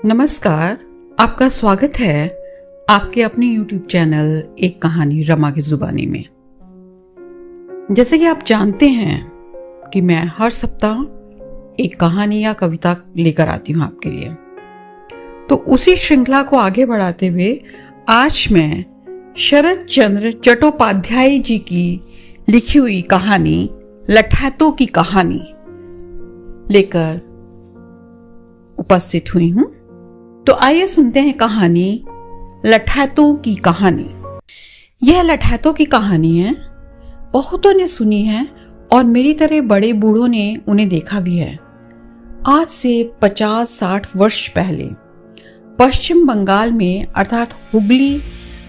नमस्कार, आपका स्वागत है आपके अपने YouTube चैनल एक कहानी रमा की जुबानी में। जैसे कि आप जानते हैं कि मैं हर सप्ताह एक कहानी या कविता लेकर आती हूँ आपके लिए। तो उसी श्रृंखला को आगे बढ़ाते हुए आज मैं शरद चंद्र चट्टोपाध्याय जी की लिखी हुई कहानी लठैतों की कहानी लेकर उपस्थित हुई हूँ। तो आइए सुनते हैं कहानी लठैतों की कहानी। यह लठैतों की कहानी है, बहुतों ने सुनी है और मेरी तरह बड़े बूढ़ों ने उन्हें देखा भी है। आज से 50-60 वर्ष पहले पश्चिम बंगाल में अर्थात हुगली,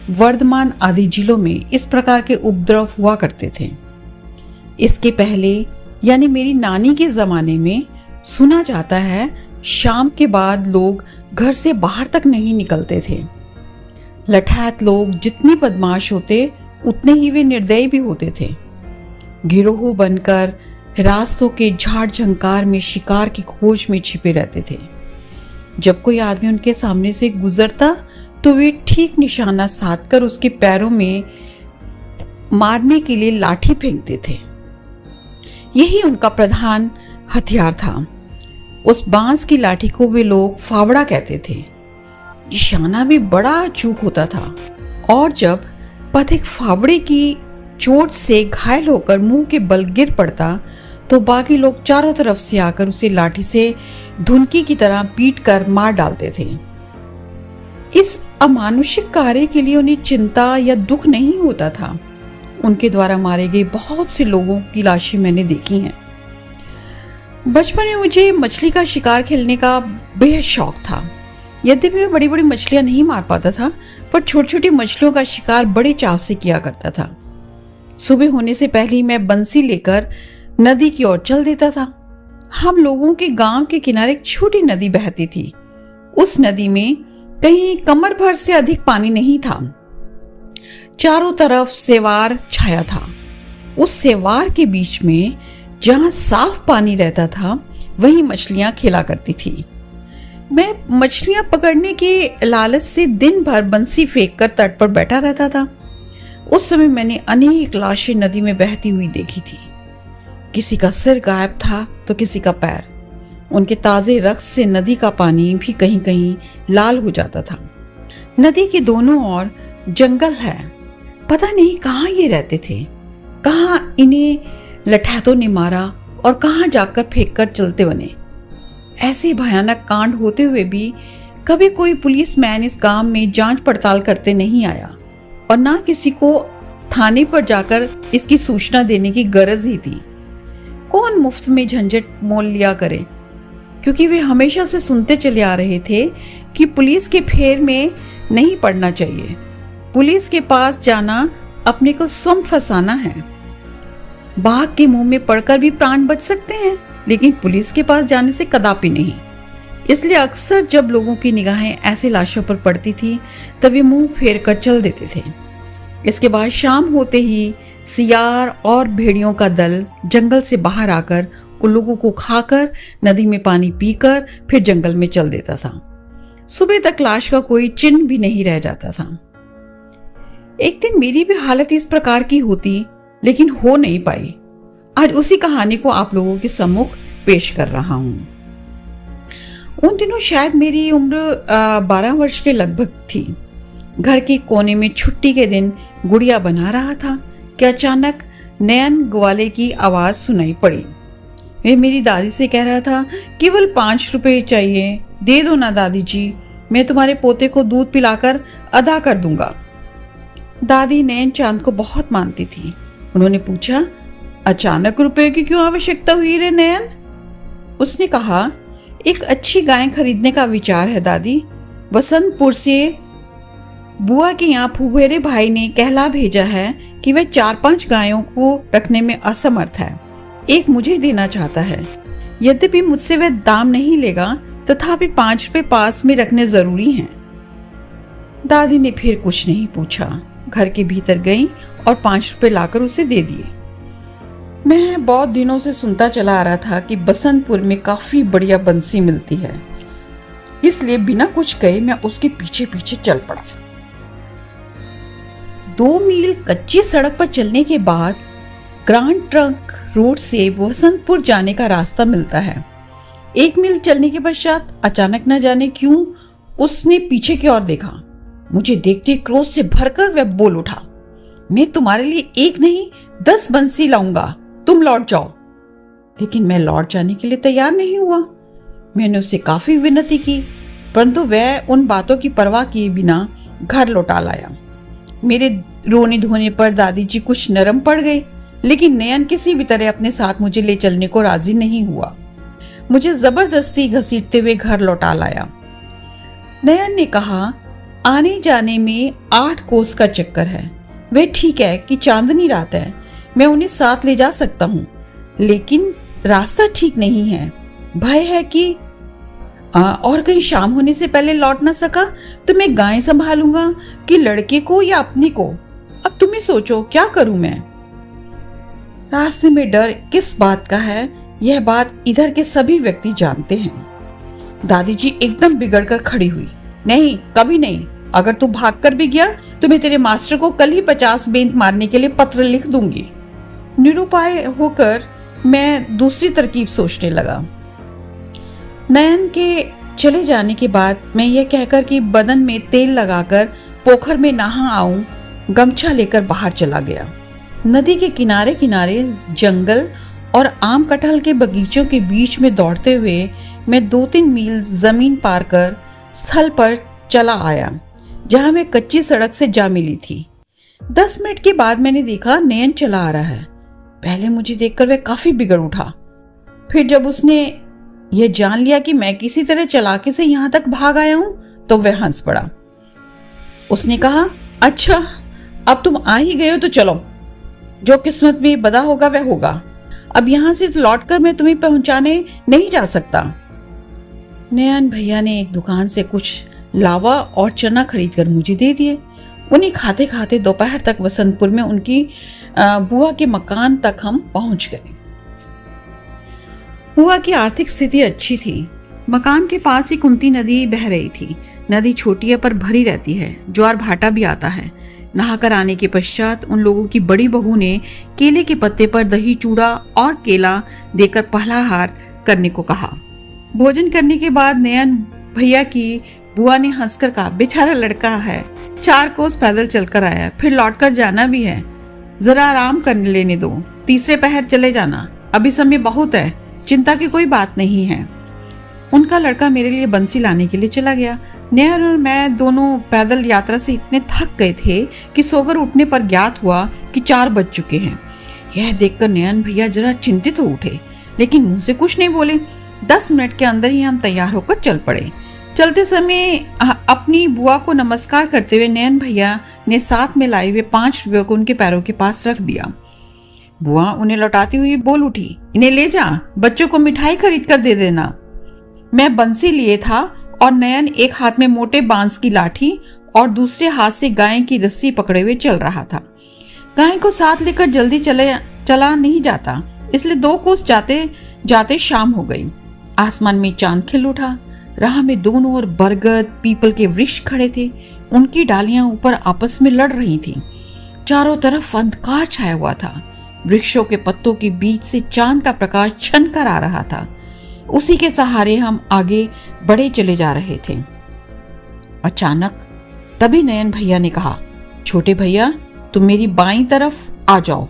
वर्धमान आदि जिलों में इस प्रकार के उपद्रव हुआ करते थे। इसके पहले यानी मेरी नानी के ज़माने में सुना जाता है शाम के बाद लोग घर से बाहर तक नहीं निकलते थे। लठैत लोग जितने बदमाश होते उतने ही वे निर्दयी भी होते थे। गिरोह बनकर रास्तों के झाड़ झंकार में शिकार की खोज में छिपे रहते थे। जब कोई आदमी उनके सामने से गुजरता तो वे ठीक निशाना साधकर उसके पैरों में मारने के लिए लाठी फेंकते थे। यही उनका प्रधान हथियार था। उस बांस की लाठी को वे लोग फावड़ा कहते थे। निशाना भी बड़ा चूक होता था और जब पथिक फावड़े की चोट से घायल होकर मुंह के बल गिर पड़ता तो बाकी लोग चारों तरफ से आकर उसे लाठी से धुनकी की तरह पीट कर मार डालते थे। इस अमानुषिक कार्य के लिए उन्हें चिंता या दुख नहीं होता था। उनके द्वारा मारे गए बहुत से लोगों की लाशें मैंने देखी हैं। बचपन में मुझे मछली का शिकार खेलने का बेहद शौक था। यद्यपि मैं बड़ी बड़ी मछलियां नहीं मार पाता था, पर छोटी छोटी मछलियों का शिकार बड़े चाव से किया करता था। सुबह होने से पहले ही मैं बंसी लेकर नदी की ओर चल देता था। हम लोगों के गांव के किनारे एक छोटी नदी बहती थी। उस नदी में कहीं कमर भर से अधिक पानी नहीं था। चारों तरफ सेवार छाया था। उस सेवार के बीच में जहां साफ पानी रहता था वहीं मछलियां खेला करती थी। मैं मछलियां पकड़ने के लालच से दिन भर बंसी फेंककर तट पर बैठा रहता था। उस समय मैंने अनेक लाशें नदी में बहती हुई देखी थी। किसी का सिर गायब था तो किसी का पैर। उनके ताजे रक्त से नदी का पानी भी कहीं कहीं लाल हो जाता था। नदी के दोनों ओर जंगल है। पता नहीं कहाँ ये रहते थे, कहाँ इन्हें लठैतों ने मारा और कहाँ जाकर फेंक कर चलते बने। ऐसे भयानक कांड होते हुए भी कभी कोई पुलिसमैन इस गांव में जांच पड़ताल करते नहीं आया और ना किसी को थाने पर जाकर इसकी सूचना देने की गरज ही थी। कौन मुफ्त में झंझट मोल लिया करे, क्योंकि वे हमेशा से सुनते चले आ रहे थे कि पुलिस के फेर में नहीं पड़ना चाहिए। पुलिस के पास जाना अपने को स्वयं फंसाना है। बाघ के मुंह में पड़कर भी प्राण बच सकते हैं, लेकिन पुलिस के पास जाने से कदापि नहीं। इसलिए अक्सर जब लोगों की निगाहें ऐसे लाशों पर पड़ती थी तब वे मुंह फेर कर चल देते थे। इसके बाद शाम होते ही सियार और भेड़ियों का दल जंगल से बाहर आकर उन लोगों को खाकर नदी में पानी पीकर फिर जंगल में चल देता था। सुबह तक लाश का कोई चिन्ह भी नहीं रह जाता था। एक दिन मेरी भी हालत इस प्रकार की होती, लेकिन हो नहीं पाई। आज उसी कहानी को आप लोगों के सम्मुख पेश कर रहा हूं। उन दिनों शायद मेरी उम्र 12 वर्ष के लगभग थी। घर के कोने में छुट्टी के दिन गुड़िया बना रहा था कि अचानक नयन ग्वाले की आवाज सुनाई पड़ी। वे मेरी दादी से कह रहा था, केवल 5 रुपए चाहिए, दे दो ना दादी जी, मैं तुम्हारे पोते को दूध पिलाकर अदा कर दूंगा। दादी नयन चांद को बहुत मानती थी। उन्होंने पूछा, अचानक रुपए की क्यों आवश्यकता हुई रे नयन? उसने कहा, एक अच्छी गाय खरीदने का विचार है दादी। बसंतपुर से बुआ के यहाँ फुफेरे भाई ने कहला भेजा है कि वह 4-5 गायों को रखने में असमर्थ है। एक मुझे देना चाहता है। यद्यपि मुझसे वह दाम नहीं लेगा, तथापि 5 रुपए पास में रखने जरूरी हैं। दादी ने फिर कुछ नहीं पूछा, घर के भीतर गई और 5 रुपए लाकर उसे दे दिए। मैं बहुत दिनों से सुनता चला आ रहा था कि बसंतपुर में काफी बढ़िया बंसी मिलती है। इसलिए बिना कुछ कहे मैं उसके पीछे पीछे चल पड़ा। 2 मील कच्ची सड़क पर चलने के बाद ग्रांड ट्रंक रोड से वसंतपुर जाने का रास्ता मिलता है। 1 मील चलने के पश्चात अचानक न जाने क्यों उसने पीछे की ओर देखा। मुझे देखते क्रोध से भरकर वह बोल उठा, मैं तुम्हारे लिए 1 नहीं 10 बंसी लाऊंगा, तुम लौट जाओ। लेकिन मैं लौट जाने के लिए तैयार नहीं हुआ। मैंने उसे काफी विनती की, परंतु वह उन बातों की परवाह किए बिना घर लौटा लाया। मेरे रोने धोने पर दादी जी कुछ नरम पड़ गई, लेकिन नयन किसी भी तरह अपने साथ मुझे ले चलने को राजी नहीं हुआ। मुझे जबरदस्ती घसीटते हुए घर लौटा लाया। नयन ने कहा, आने जाने में 8 कोस का चक्कर है। वह ठीक है कि चांदनी रात है, मैं उन्हें साथ ले जा सकता हूँ, लेकिन रास्ता ठीक नहीं है। भय है कि और कहीं शाम होने से पहले लौट ना सका तो मैं गाय संभालूंगा कि लड़के को या अपनी को। अब तुम ही सोचो क्या करूं मैं। रास्ते में डर किस बात का है, यह बात इधर के सभी व्यक्ति जानते हैं। दादी जी एकदम बिगड़ कर खड़ी हुई। नहीं, कभी नहीं। अगर तू भागकर भी गया तो मैं तेरे मास्टर को कल ही 50 बेंत मारने के लिए पत्र लिख दूंगी। निरुपाय होकर मैं दूसरी तरकीब सोचने लगा। नयन के चले जाने के बाद मैं यह कहकर कि बदन में तेल लगाकर पोखर में नहा आऊं, गमछा लेकर बाहर चला गया। नदी के किनारे किनारे जंगल और आम कटहल के बगीचों के बीच में दौड़ते हुए मैं 2-3 मील जमीन पार कर स्थल पर चला आया जहां मैं कच्ची सड़क से जा मिली थी। 10 मिनट के बाद मैंने देखा नयन चला आ रहा है। पहले मुझे देखकर वह काफी बिगड़ उठा, फिर जब उसने यह जान लिया कि मैं किसी तरह चालाकी से यहां तक भाग आया हूं तो वह हंस पड़ा। उसने कहा, अच्छा अब तुम आ ही गए हो तो चलो, जो किस्मत में बदा होगा वह होगा। अब यहां से तो लौटकर मैं तुम्हें पहुंचाने नहीं जा सकता। नयन भैया ने एक दुकान से कुछ लावा और चना खरीद कर मुझे दे दिए। उन्हें खाते खाते दोपहर तक वसंतपुर में उनकी बुआ के मकान तक हम पहुंच गए। बुआ की आर्थिक स्थिति अच्छी थी। मकान के पास ही कुंती नदी बह रही थी। नदी छोटी है पर भरी रहती है, ज्वार भाटा भी आता है। नहाकर आने के पश्चात उन लोगों की बड़ी बहू ने केले के पत्ते पर दही चूड़ा और केला देकर पहलाहार करने को कहा। भोजन करने के बाद नयन भैया की बुआ ने हंसकर कहा, बेचारा लड़का है, 4 कोस पैदल चलकर आया, फिर लौटकर जाना भी है, जरा आराम करने लेने दो, तीसरे पहर चले जाना, अभी समय बहुत है, चिंता की कोई बात नहीं है। उनका लड़का मेरे लिए बंसी लाने के लिए चला गया। नयन और मैं दोनों पैदल यात्रा से इतने थक गए थे कि सोकर उठने पर ज्ञात हुआ कि 4 बज चुके हैं। यह देखकर नयन भैया जरा चिंतित हो उठे, लेकिन मुंह से कुछ नहीं बोले। 10 मिनट के अंदर ही हम तैयार होकर चल पड़े। चलते समय अपनी बुआ को नमस्कार करते हुए नयन भैया ने साथ में लाए हुए 5 रुपयों को उनके पैरों के पास रख दिया। बुआ उन्हें लौटाती हुई बोल उठी, इन्हें ले जा, बच्चों को मिठाई खरीद कर दे देना। मैं बंसी लिए था और नयन एक हाथ में मोटे बांस की लाठी और दूसरे हाथ से गाय की रस्सी पकड़े हुए चल रहा था। गाय को साथ लेकर जल्दी चला नहीं जाता, इसलिए 2 कोस जाते जाते शाम हो गई। आसमान में चांद खिल उठा। राह में दोनों ओर बरगद पीपल के वृक्ष खड़े थे। उनकी डालियां ऊपर आपस में लड़ रही थीं। चारों तरफ अंधकार छाया हुआ था। वृक्षों के पत्तों के बीच से चांद का प्रकाश छनकर आ रहा था। उसी के सहारे हम आगे बढ़े चले जा रहे थे। अचानक तभी नयन भैया ने कहा, छोटे भैया तुम मेरी बाईं तरफ आ जाओ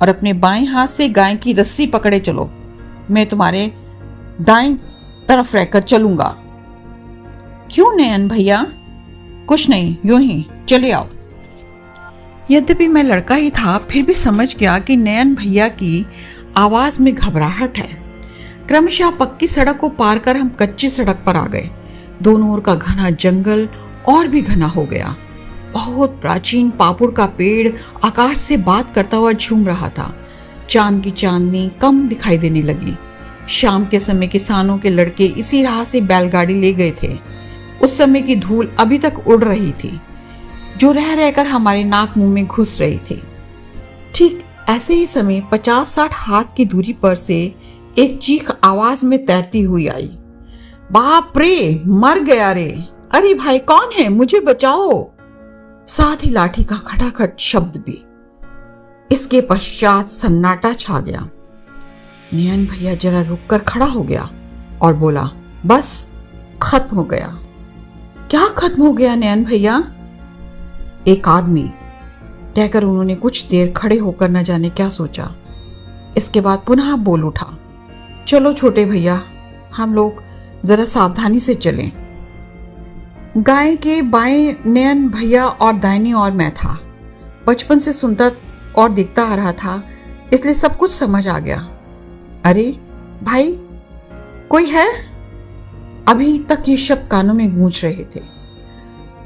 और अपने बाएं हाथ से गाय की रस्सी पकड़े चलो, मैं तुम्हारे दाएं तरफ रहकर चलूंगा। क्यों नयन भैया? कुछ नहीं, यूं ही, चले आओ। यद्यपि मैं लड़का ही था, फिर भी समझ गया कि नयन भैया की आवाज में घबराहट है। क्रमशः पक्की सड़क को पार कर हम कच्ची सड़क पर आ गए। दोनों ओर का घना जंगल और भी घना हो गया। बहुत प्राचीन पापुड़ का पेड़ आकाश से बात करता हुआ झूम रहा था। चांद की चांदनी कम दिखाई देने लगी। शाम के समय किसानों के लड़के इसी राह से बैलगाड़ी ले गए थे। उस समय की धूल अभी तक उड़ रही थी, जो रह रहकर हमारे नाक मुंह में घुस रही थी। ठीक ऐसे ही समय 50-60 हाथ की दूरी पर से एक चीख आवाज में तैरती हुई आई। बाप रे, मर गया रे, अरे भाई कौन है, मुझे बचाओ। साथ ही लाठी का खटाखट शब्द भी। इसके पश्चात सन्नाटा छा गया। नयन भैया जरा रुककर खड़ा हो गया और बोला, बस खत्म हो गया। क्या खत्म हो गया नयन भैया? एक आदमी कहकर उन्होंने कुछ देर खड़े होकर न जाने क्या सोचा। इसके बाद पुनः बोल उठा, चलो छोटे भैया, हम लोग जरा सावधानी से चलें। गाय के बाएं नयन भैया और दाहिनी ओर मैं था। बचपन से सुनता और देखता आ रहा था, इसलिए सब कुछ समझ आ गया। अरे भाई, कोई है? अभी तक ये शब्द कानों में गूंज रहे थे।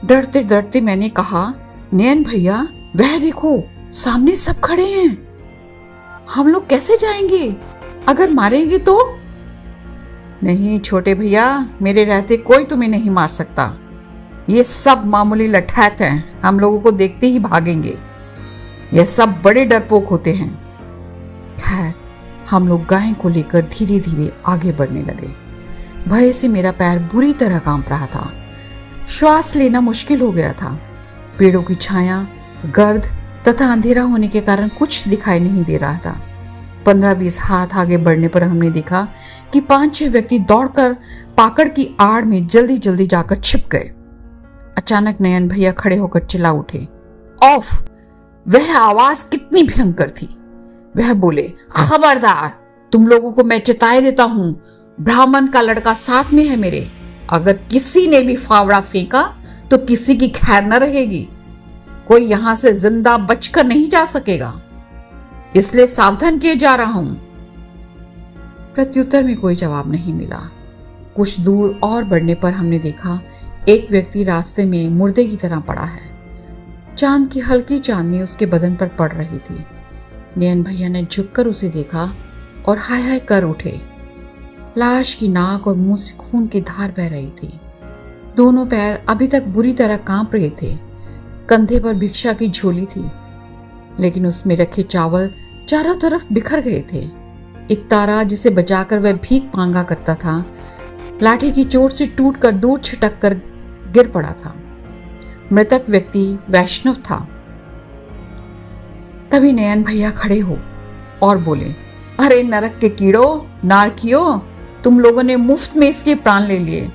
डरते डरते मैंने कहा, नयन भैया, वह देखो, सामने सब खड़े हैं। हम लोग कैसे जाएंगे? अगर मारेंगे तो? नहीं छोटे भैया, मेरे रहते कोई तुम्हें नहीं मार सकता। ये सब मामूली लठैत हैं, हम लोगों को देखते ही भागेंगे। ये सब बड़े डरपोक होते हैं। खैर, हम लोग गाय को लेकर धीरे धीरे आगे बढ़ने लगे। भय से मेरा पैर बुरी तरह कांप रहा था। श्वास लेना मुश्किल हो गया था। पेड़ों की छाया, गर्द तथा अंधेरा होने के कारण कुछ दिखाई नहीं दे रहा था। 15-20 हाथ आगे बढ़ने पर हमने देखा कि 5-6 व्यक्ति दौड़कर पाकड़ की आड़ में जल्दी जल्दी जाकर छिप गए। अचानक नयन भैया खड़े होकर चिल्ला उठे, ऑफ! वह आवाज कितनी भयंकर थी। वह बोले, खबरदार, तुम लोगों को मैं चेताए देता हूं, ब्राह्मण का लड़का साथ में है मेरे। अगर किसी ने भी फावड़ा फेंका तो किसी की खैर न रहेगी। कोई यहां से जिंदा बचकर नहीं जा सकेगा, इसलिए सावधान किए जा रहा हूं। प्रत्युत्तर में कोई जवाब नहीं मिला। कुछ दूर और बढ़ने पर हमने देखा एक व्यक्ति रास्ते में मुर्दे की तरह पड़ा है। चांद की हल्की चांदनी उसके बदन पर पड़ रही थी। नयन भैया ने झुककर उसे देखा और हाय हाय कर उठे। लाश की नाक और मुंह से खून की धार बह रही थी। दोनों पैर अभी तक बुरी तरह कांप रहे थे। कंधे पर भिक्षा की झोली थी, लेकिन उसमें रखे चावल चारों तरफ बिखर गए थे। एक तारा जिसे बजाकर वह भीख मांगा करता था, लाठी की चोट से टूटकर दूर छिटक कर गिर पड़ा था। मृतक व्यक्ति वैष्णव था। तभी नयन भैया खड़े हो और बोले, अरे नरक के कीड़ो, नारकियों, तुम लोगों ने मुफ्त में इसके प्राण ले लिए।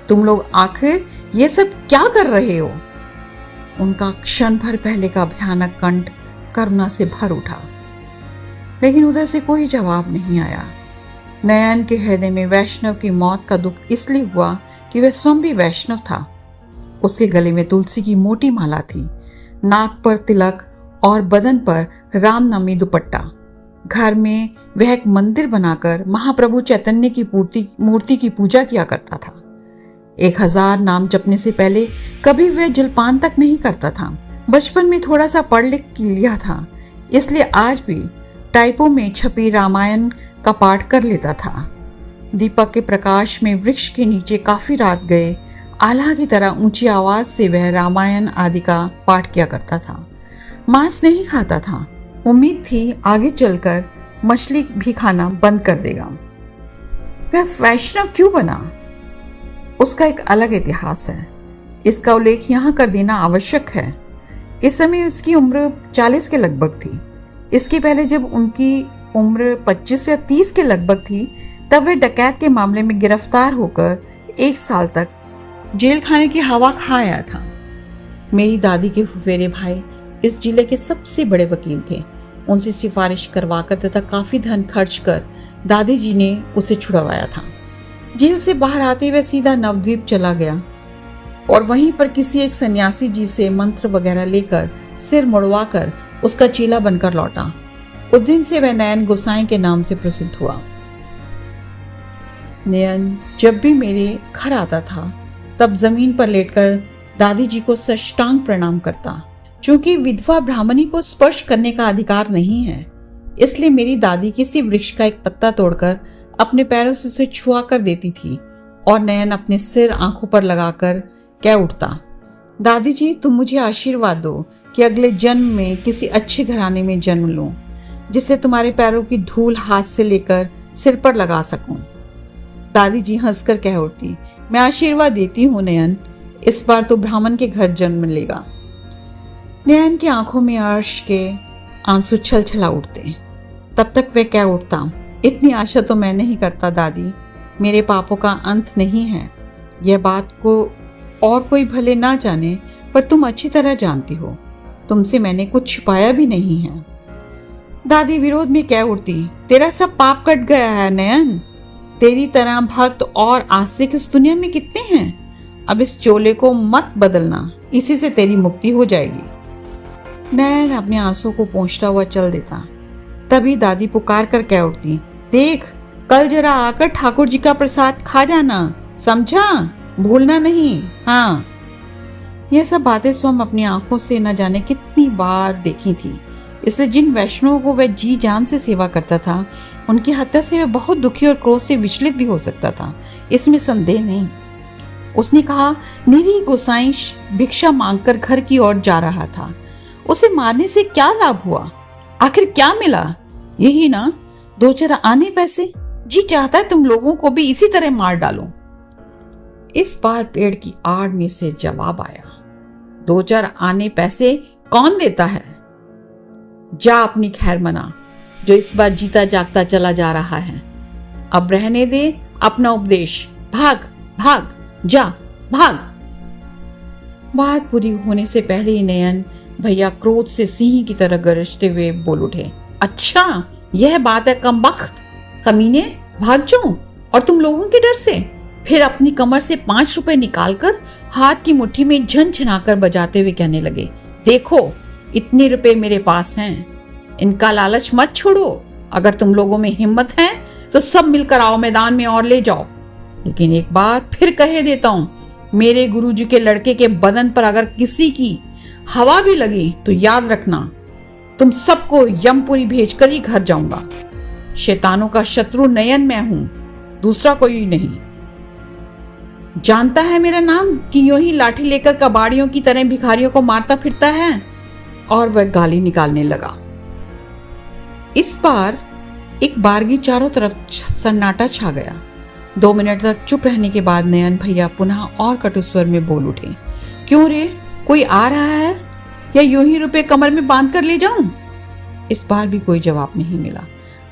तुम लोग आखिर ये सब क्या कर रहे हो? उनका क्षण भर पहले का भयानक कंठ करुणा से भर उठा, लेकिन उधर से कोई जवाब नहीं आया। नयन के हृदय में वैष्णव की मौत का दुख इसलिए हुआ कि वह स्वयं भी वैष्णव था। उसके गले में तुलसी की मोटी माला थी, नाक पर तिलक और बदन पर रामनामी दुपट्टा। घर में वह एक मंदिर बनाकर महाप्रभु चैतन्य की मूर्ति की पूजा किया करता था। 1000 नाम जपने से पहले कभी वह जलपान तक नहीं करता था। बचपन में थोड़ा सा पढ़ लिख लिया था, इसलिए आज भी टाइपों में छपी रामायण का पाठ कर लेता था। दीपक के प्रकाश में वृक्ष के नीचे काफी रात गए आल्हा की तरह ऊंची आवाज से वह रामायण आदि का पाठ किया करता था। मांस नहीं खाता था। उम्मीद थी आगे चलकर मछली भी खाना बंद कर देगा। वह वैष्णव क्यों बना, उसका एक अलग इतिहास है। इसका उल्लेख यहाँ कर देना आवश्यक है। इस समय उसकी उम्र 40 के लगभग थी। इसके पहले जब उनकी उम्र 25 या 30 के लगभग थी, तब वे डकैत के मामले में गिरफ्तार होकर 1 साल तक जेल खाने की हवा खा आया था। मेरी दादी के फुफेरे भाई इस जिले के सबसे बड़े वकील थे। उनसे सिफारिश करवाकर तथा काफी धन खर्च कर दादी जी ने उसे छुड़वाया था। जेल से बाहर आते वह सीधा नवद्वीप चला गया और वहीं पर किसी एक सन्यासी जी से मंत्र वगैरह लेकर सिर मुड़वाकर उसका चेला बनकर लौटा। उस दिन से वह नयन गोसाई के नाम से प्रसिद्ध हुआ। नयन जब भी मेरे घर आता था, तब जमीन पर लेटकर दादी जी को साष्टांग प्रणाम करता। चूंकि विधवा ब्राह्मणी को स्पर्श करने का अधिकार नहीं है, इसलिए मेरी दादी किसी वृक्ष का एक पत्ता तोड़कर अपने पैरों से उसे छुआ कर देती थी और नयन अपने सिर आंखों पर लगाकर कह उठता, दादी जी, तुम मुझे आशीर्वाद दो कि अगले जन्म में किसी अच्छे घराने में जन्म लूं, जिससे तुम्हारे पैरों की धूल हाथ से लेकर सिर पर लगा सकूं। दादी जी हंसकर कह उठती। मैं आशीर्वाद देती हूँ नयन, इस बार तो ब्राह्मण के घर जन्म लेगा। नयन की आंखों में अर्श के आंसू छल छला उठते। तब तक वह कह उठता, इतनी आशा तो मैं नहीं करता दादी, मेरे पापों का अंत नहीं है। यह बात को और कोई भले ना जाने, पर तुम अच्छी तरह जानती हो, तुमसे मैंने कुछ छिपाया भी नहीं है। दादी विरोध में कह उठती, तेरा सब पाप कट गया है नयन, तेरी तरह भक्त और आस्तिक इस दुनिया में कितने हैं। अब इस चोले को मत बदलना, इसी से तेरी मुक्ति हो जाएगी। नयन अपने आंसू को पोंछता हुआ चल देता। तभी दादी पुकार कर कह उठती, देख कल जरा आकर ठाकुर जी का प्रसाद खा जाना, समझा, भूलना नहीं। हाँ, यह सब बातें स्वयं अपनी आंखों से न जाने कितनी बार देखी थी, इसलिए जिन वैष्णवों को वह जी जान से सेवा करता था, उनकी हत्या से वह बहुत दुखी और क्रोध से विचलित भी हो सकता था, इसमें संदेह नहीं। उसने कहा, निरी गोसाई भिक्षा मांगकर घर की ओर जा रहा था, उसे मारने से क्या लाभ हुआ, आखिर क्या मिला? यही ना, 2-4 आने पैसे। जी चाहता है तुम लोगों को भी इसी तरह मार डालो। इस बार पेड़ की आड़ में से जवाब आया, 2-4 आने पैसे कौन देता है? जा अपनी खैर मना, जो इस बार जीता जागता चला जा रहा है। अब रहने दे अपना उपदेश, भाग भाग, जा भाग। बात पूरी होने से पहले ही नयन भैया क्रोध से सिंह की तरह गरजते हुए बोल उठे, अच्छा यह बात है कमबख्त, कमीने, भाग जाऊं और तुम लोगों के डर से? फिर अपनी कमर से 5 रुपए निकालकर हाथ की मुट्ठी में झनझनाकर बजाते हुए कहने लगे, देखो इतने रुपए मेरे पास हैं, इनका लालच मत छोड़ो। अगर तुम लोगों में हिम्मत है तो सब मिलकर आओ मैदान में और ले जाओ। लेकिन एक बार फिर कह देता हूं, मेरे गुरुजी के लड़के के बदन पर अगर किसी की हवा भी लगी तो याद रखना, तुम सबको यमपुरी भेजकर ही घर जाऊंगा। शैतानों का शत्रु नयन मैं हूं, दूसरा कोई नहीं। जानता है मेरा नाम कि यूं ही लाठी लेकर कबाड़ियों की तरह भिखारियों को मारता फिरता है। और वह गाली निकालने लगा। इस बार एक बारगी चारों तरफ सन्नाटा छा गया। 2 मिनट तक चुप रहने के बाद नयन भैया पुनः और कटु स्वर में बोल उठे, क्यों रे, कोई आ रहा है या यूं ही रुपए कमर में बांध कर ले जाऊं? इस बार भी कोई जवाब नहीं मिला।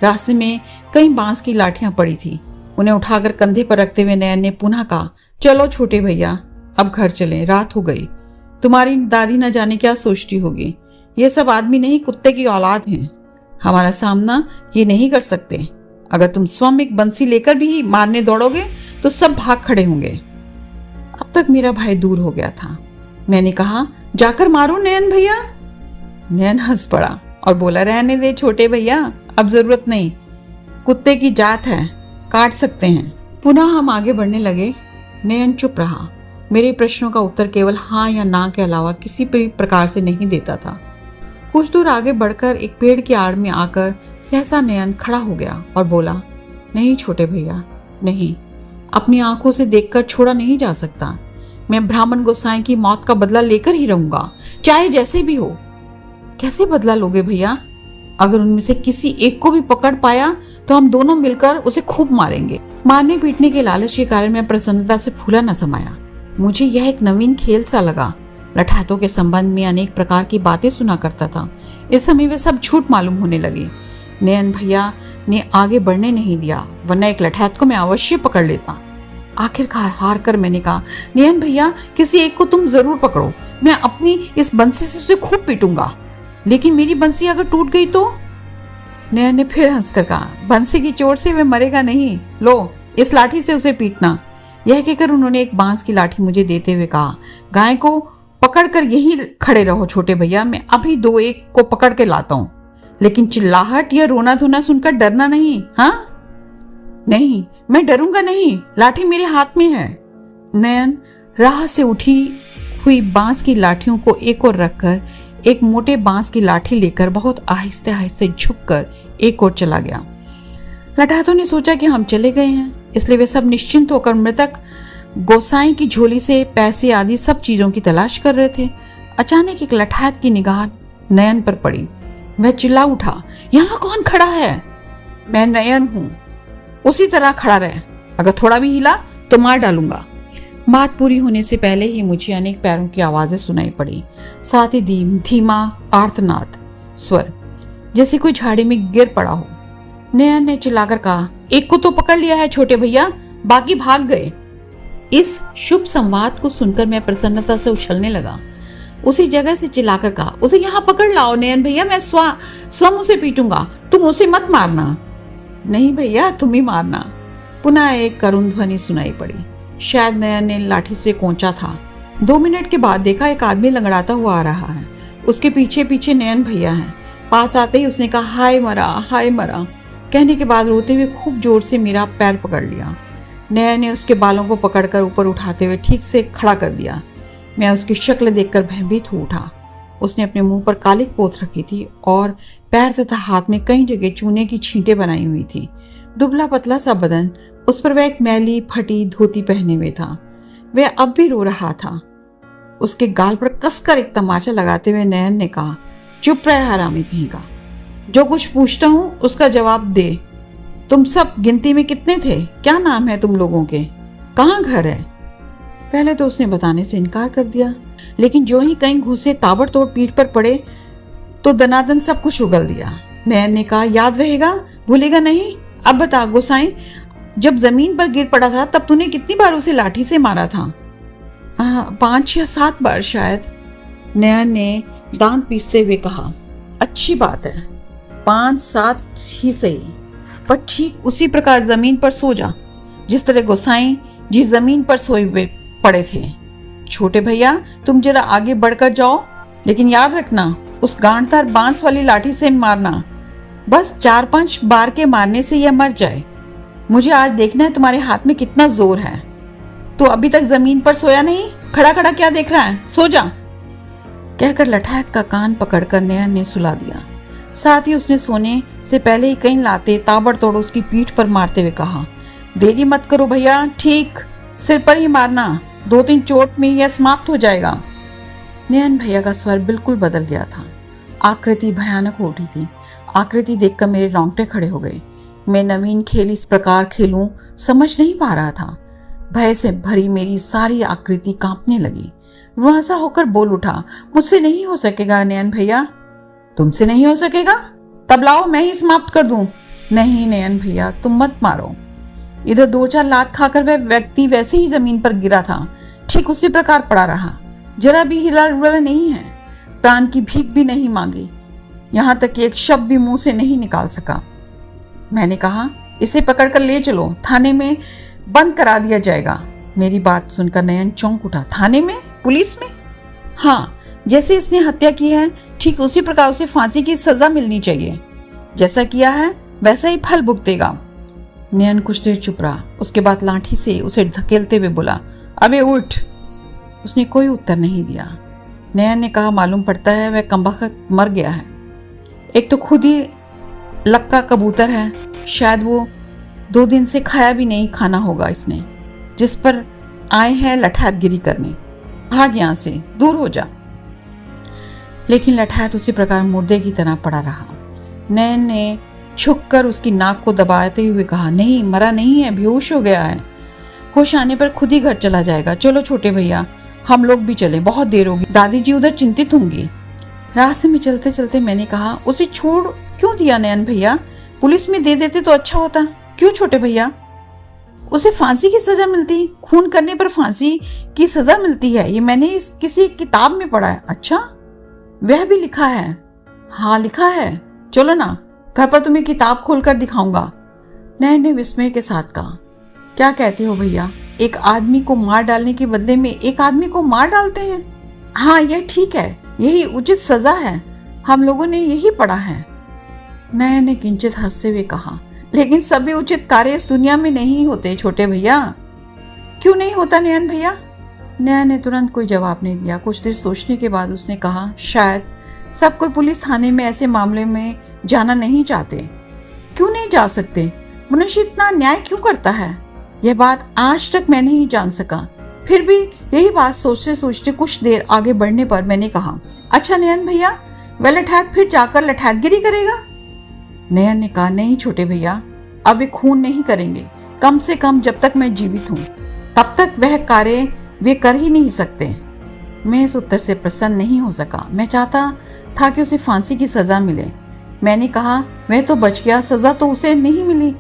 रास्ते में कई बांस की लाठियां पड़ी थी, उन्हें उठाकर कंधे पर रखते हुए नयन ने पुनः कहा, चलो छोटे भैया अब घर चलें, रात हो गई। तुम्हारी दादी न जाने क्या सोचती होगी, ये सब आदमी नहीं कुत्ते की औलाद हैं, हमारा सामना ये नहीं कर सकते। अगर तुम स्वयं एक बंसी लेकर भी मारने दौड़ोगे तो सब भाग खड़े होंगे। अब तक मेरा भाई दूर हो गया था। मैंने कहा, जाकर मारो नयन भैया। नयन हंस पड़ा और बोला, रहने दे छोटे भैया, अब जरूरत नहीं, कुत्ते की जात है, काट सकते हैं। पुनः हम आगे बढ़ने लगे। नयन चुप रहा। मेरे प्रश्नों का उत्तर केवल हाँ या ना के अलावा किसी भी प्रकार से नहीं देता था। कुछ दूर आगे बढ़कर एक पेड़ की आड़ में आकर सहसा नयन खड़ा हो गया और बोला, नहीं छोटे भैया, नहीं, अपनी आंखों से देखकर छोड़ा नहीं जा सकता। मैं ब्राह्मण गोसाई की मौत का बदला लेकर ही रहूंगा, चाहे जैसे भी हो। कैसे बदला लोगे भैया? अगर उनमें से किसी एक को भी पकड़ पाया तो हम दोनों मिलकर उसे खूब मारेंगे। मारने पीटने के लालच के कारण मैं प्रसन्नता से फूला न समाया। मुझे यह एक नवीन खेल सा लगा। लठातों के संबंध में अनेक प्रकार की बातें सुना करता था, इस समय वे सब झूठ मालूम होने लगे। नयन भैया ने आगे बढ़ने नहीं दिया, वरना एक लठात को मैं अवश्य पकड़ लेता। आखिरकार हार कर मैंने कहा, नयन भैया किसी एक को तुम जरूर पकड़ो, मैं अपनी इस बंसी से उसे खूब पीटूंगा। लेकिन मेरी बंसी अगर टूट गई तो? नयन ने फिर हंसकर कहा, बंसी की चोट से वह मरेगा नहीं, लो इस लाठी से उसे पीटना। यह कहकर उन्होंने एक बांस की लाठी मुझे देते हुए कहा, गाय को पकड़कर यहीं खड़े रहो छोटे भैया, मैं अभी 2-1 को पकड़ के लाता हूँ। लेकिन चिल्लाहट या रोना धोना सुनकर डरना नहीं। हाँ नहीं, मैं डरूंगा नहीं, लाठी मेरे हाथ में है। नयन राह से उठी हुई बांस की लाठियों को एक ओर रखकर एक मोटे बांस की लाठी लेकर बहुत आहिस्ते आहिस्ते झुककर एक ओर चला गया। लठातों ने सोचा कि हम चले गए हैं, इसलिए वे सब निश्चिंत होकर मृतक गोसाई की झोली से पैसे आदि सब चीजों की तलाश कर रहे थे। अचानक एक लठात की निगाह नयन पर पड़ी। वह चिल्ला उठा, यहाँ कौन खड़ा है? मैं नयन हूं, उसी तरह खड़ा रहे, अगर थोड़ा भी हिला तो मार डालूंगा। बात पूरी होने से पहले ही मुझे अनेक पैरों की आवाजें सुनाई पड़ी, साथ ही धीमा आर्तनाद स्वर, जैसे कोई झाड़ी में गिर पड़ा हो। नयन ने चिल्लाकर कहा, एक को तो पकड़ लिया है छोटे भैया, बाकी भाग गए। इस शुभ संवाद को सुनकर मैं प्रसन्नता से उछलने लगा। उसी जगह से चिल्लाकर कहा, उसे यहाँ पकड़ लाओ नयन भैया, मैं स्वयं उसे पीटूंगा, तुम उसे मत मारना। नहीं भैया, तुम ही मारना। पुनः एक करुण ध्वनि सुनाई पड़ी। शायद नयन ने लाठी से कोंचा था। 2 मिनट के बाद देखा एक आदमी लंगड़ाता हुआ आ रहा है। उसके पीछे पीछे नयन भैया हैं। पास आते ही उसने कहा, हाय मरा, हाय मरा। कहने के बाद रोते हुए खूब जोर से मेरा पैर पकड़ लिया। नयन ने उसके बालों को पकड़कर ऊपर उठाते हुए ठीक से खड़ा कर दिया। मैं उसकी शक्ल देखकर भयभीत हो उठा। उसने अपने मुंह पर कालिक पोत रखी थी और पैर तथा हाथ में कई जगह चूने की छींटें बनाई हुई थी। दुबला पतला सा बदन, उस पर वह एक मैली फटी धोती पहने हुए था। वह अब भी रो रहा था। उसके गाल पर कसकर एक तमाचा लगाते हुए नयन ने कहा, चुप रह हरामी कहीं का, जो कुछ पूछता हूं उसका जवाब दे। तुम सब गिनती में कितने थे? क्या नाम है तुम लोगों के? कहाँ घर है? पहले तो उसने बताने से इनकार कर दिया, लेकिन जो ही कहीं घुसे ताबड़तोड़ पीठ पर पड़े तो दनादन सब कुछ उगल दिया। नयन ने कहा, याद रहेगा, भूलेगा नहीं? अब बता गोसाई, जब जमीन पर गिर पड़ा था तब तूने कितनी बार उसे लाठी से मारा था? 5 या 7 बार शायद। नयन ने दांत पीसते हुए कहा, अच्छी बात है, 5-7 ही सही, पर ठीक उसी प्रकार जमीन पर सो जा जिस तरह गोसाई जी जमीन पर सोए हुए पड़े थे। छोटे भैया, तुम जरा आगे बढ़कर जाओ, लेकिन याद रखना उस गांठदार बांस वाली लाठी से मारना। बस 4-5 बार के मारने से यह मर जाए। मुझे आज देखना है तुम्हारे हाथ में कितना जोर है। तो अभी तक जमीन पर सोया नहीं, खड़ा खड़ा क्या देख रहा है? सो जा। कहकर लठायत का कान पकड़कर नयन ने सुला दिया। साथ ही उसने सोने से पहले ही कई लाते ताबड़तोड़ उसकी पीठ पर मारते हुए कहा, देरी मत करो भैया, ठीक सिर पर ही मारना, 2-3 चोट में यह समाप्त हो जाएगा। नयन भैया का स्वर बिल्कुल बदल गया था। आकृति भयानक हो उठी थी। आकृति देखकर मेरे रोंगटे खड़े हो गए। मैं नवीन खेल इस प्रकार खेलूं समझ नहीं पा रहा था। भय से भरी मेरी सारी आकृति कांपने लगी। रुआंसा होकर बोल उठा, मुझसे नहीं हो सकेगा नयन भैया। तुमसे नहीं हो सकेगा? तब लाओ मैं ही समाप्त कर दूं। नहीं नयन भैया, तुम मत मारो। इधर 2-4 लात खाकर वह व्यक्ति वैसे ही जमीन पर गिरा था, ठीक उसी प्रकार पड़ा रहा, जरा भी हिला डुला नहीं है, प्राण की भीख भी नहीं मांगी, यहां तक कि एक शब्द भी मुंह से नहीं निकाल सका। मैंने कहा, इसे पकड़कर ले चलो, थाने में बंद करा दिया जाएगा। मेरी बात सुनकर नयन चौंक उठा। थाने में? पुलिस में? हाँ, जैसे इसने हत्या की है ठीक उसी प्रकार उसे फांसी की सजा मिलनी चाहिए। जैसा किया है वैसा ही फल भुगतेगा। नयन कुछ देर चुप रहा, उसके बाद लाठी से उसे धकेलते हुए बोला, अबे उठ। उसने कोई उत्तर नहीं दिया। नयन ने कहा, मालूम पड़ता है वह कमबख्त मर गया है। एक तो खुद ही लक्का कबूतर है, शायद वो 2 दिन से खाया भी नहीं खाना होगा इसने, जिस पर आए हैं लठातगिरी करने। भाग यहां से, दूर हो जा। लेकिन लठायत उसी प्रकार मुर्दे की तरह पड़ा रहा। नयन ने झुककर उसकी नाक को दबाते हुए कहा, नहीं, मरा नहीं है, बेहोश हो गया है। होश आने पर खुद ही घर चला जाएगा। चलो छोटे भैया, हम लोग भी चले, बहुत देर होगी, दादी जी उधर चिंतित होंगी। रास्ते में चलते चलते मैंने कहा, उसे छोड़ क्यों दिया नयन भैया? पुलिस में दे देते तो अच्छा होता। क्यों छोटे भैया? उसे फांसी की सजा मिलती, खून करने पर फांसी की सजा मिलती है, ये मैंने किसी किताब में पढ़ा है। अच्छा, वह भी लिखा है? हाँ लिखा है। चलो ना, घर पर तुम्हें किताब खोलकर दिखाऊंगा। नयन ने विस्मय के साथ कहा, क्या कहते हो भैया? एक आदमी को मार डालने के बदले में एक आदमी को मार डालते हैं? हाँ, यह ठीक है, यही उचित सजा है, हम लोगों ने यही पढ़ा है। नयन ने किंचित हंसते हुए कहा, लेकिन सभी उचित कार्य इस दुनिया में नहीं होते छोटे भैया। क्यों नहीं होता नयन भैया? नयन ने तुरंत कोई जवाब नहीं दिया। कुछ देर सोचने के बाद उसने कहा, शायद सब कोई पुलिस थाने में ऐसे मामले में जाना नहीं चाहते। क्यों नहीं जा सकते? मनुष्य इतना न्याय क्यों करता है? यह बात आज तक मैं नहीं जान सका। फिर भी यही बात सोचते सोचते कुछ देर आगे बढ़ने पर मैंने कहा, अच्छा नयन भैया, वह लठायत फिर जाकर लठायतगिरी करेगा? नयन ने कहा, नहीं छोटे भैया, अब वे खून नहीं करेंगे, कम से कम जब तक मैं जीवित हूँ तब तक वह कार्य वे कर ही नहीं सकते। मैं इस उत्तर से प्रसन्न नहीं हो सका। मैं चाहता था कि उसे फांसी की सजा मिले। मैंने कहा, वह तो बच गया, सजा तो उसे नहीं मिली।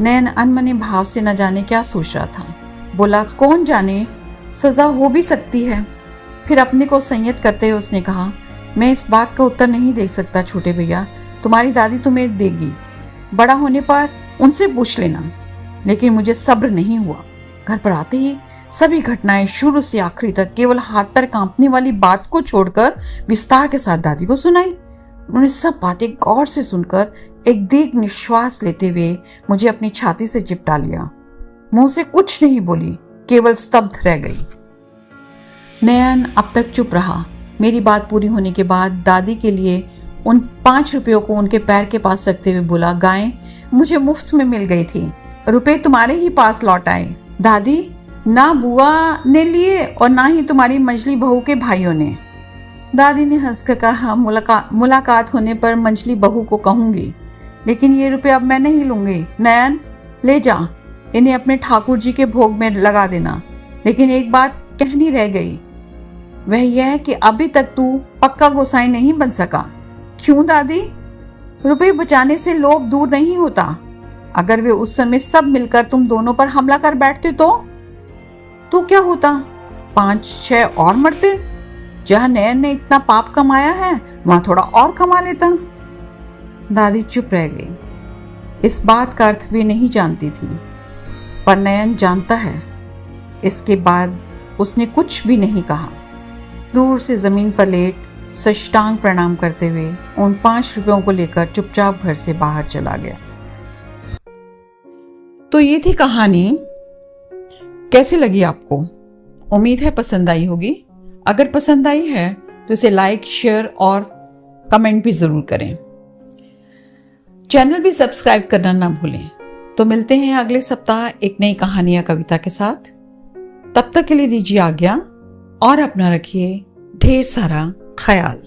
नयन अनमने भाव से न जाने क्या सोच रहा था। बोला, कौन जाने, सजा हो भी सकती है। फिर अपने को संयत करते हुए उसने कहा, मैं इस बात का उत्तर नहीं दे सकता छोटे भैया, तुम्हारी दादी तुम्हें देगी, बड़ा होने पर उनसे पूछ लेना। लेकिन मुझे सब्र नहीं हुआ। घर पर आते ही सभी घटनाएं शुरू से आखिरी तक केवल हाथ पैर कांपने वाली बात को छोड़कर विस्तार के साथ दादी को सुनाई। उन्होंने सब बातें गौर से सुनकर एक दीर्घ निश्वास लेते हुए मुझे अपनी छाती से चिपटा लिया। मुंह से कुछ नहीं बोली, केवल स्तब्ध रह गई। नयन अब तक चुप रहा। मेरी बात पूरी होने के बाद दादी के लिए उन 5 रुपयों को उनके पैर के पास रखते हुए बोला, गाय मुझे मुफ्त में मिल गई थी, रुपए तुम्हारे ही पास लौट आए। दादी, ना बुआ ने लिए और ना ही तुम्हारी मंझली बहू के भाइयों ने। दादी ने हंसकर कहा, मुलाकात होने पर मंझली बहू को कहूंगी, लेकिन ये रुपए अब मैं नहीं लूंगी। नयन, ले जा, इन्हें अपने ठाकुर जी के भोग में लगा देना। लेकिन एक बात कहनी रह गई, वह यह है कि अभी तक तू पक्का गोसाई नहीं बन सका। क्यों दादी? रुपए बचाने से लोभ दूर नहीं होता। अगर वे उस समय सब मिलकर तुम दोनों पर हमला कर बैठते तो क्या होता? 5-6 और मरते। जहां नयन ने इतना पाप कमाया है वहां थोड़ा और कमा लेता। दादी चुप रह गई। इस बात का अर्थ वे नहीं जानती थी, पर नयन जानता है। इसके बाद उसने कुछ भी नहीं कहा। दूर से जमीन पर लेट साष्टांग प्रणाम करते हुए उन 5 रुपयों को लेकर चुपचाप घर से बाहर चला गया। तो ये थी कहानी। कैसी लगी आपको? उम्मीद है पसंद आई होगी। अगर पसंद आई है तो इसे लाइक, शेयर और कमेंट भी जरूर करें। चैनल भी सब्सक्राइब करना ना भूलें। तो मिलते हैं अगले सप्ताह एक नई कहानी या कविता के साथ। तब तक के लिए दीजिए आज्ञा और अपना रखिए ढेर सारा ख्याल।